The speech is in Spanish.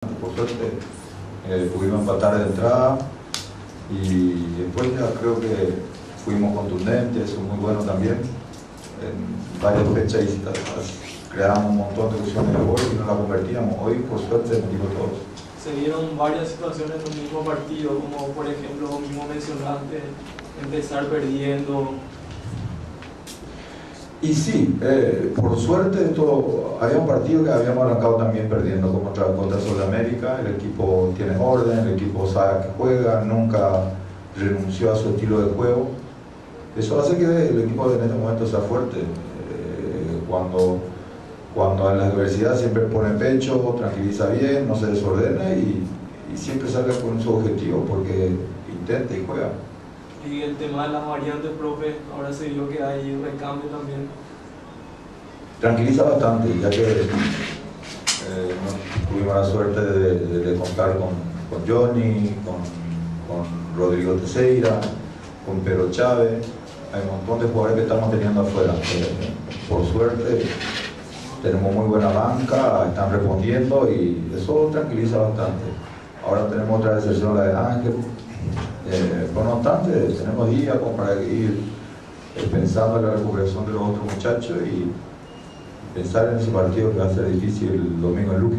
Por suerte pudimos empatar de entrada y después ya creo que fuimos contundentes, son muy buenos también. En varias fechas creábamos un montón de opciones de gol y no la convertíamos. Hoy por suerte metimos todos. Se dieron varias situaciones en un mismo partido, como por ejemplo, como mismo mencionaste, empezar perdiendo. Y sí, por suerte había un partido que habíamos arrancado también perdiendo contra Sudamérica. El equipo tiene orden, el equipo sabe a qué juega, nunca renunció a su estilo de juego. Eso hace que el equipo en este momento sea fuerte. Cuando en la adversidad siempre pone pecho, tranquiliza bien, no se desordena y siempre sale con su objetivo porque intenta y juega. Y el tema de las variantes, profe, ahora se vio que hay un recambio también. Tranquiliza bastante, ya que tuvimos la suerte de contar con Johnny, con Rodrigo Teixeira, con Pedro Chávez. Hay un montón de jugadores que estamos teniendo afuera. Por suerte tenemos muy buena banca, están respondiendo y eso tranquiliza bastante. Ahora tenemos otra excepción, la de Ángel. Por no obstante, tenemos días como para ir pensando en la recuperación de los otros muchachos y pensar en ese partido que va a ser difícil el domingo en Luque.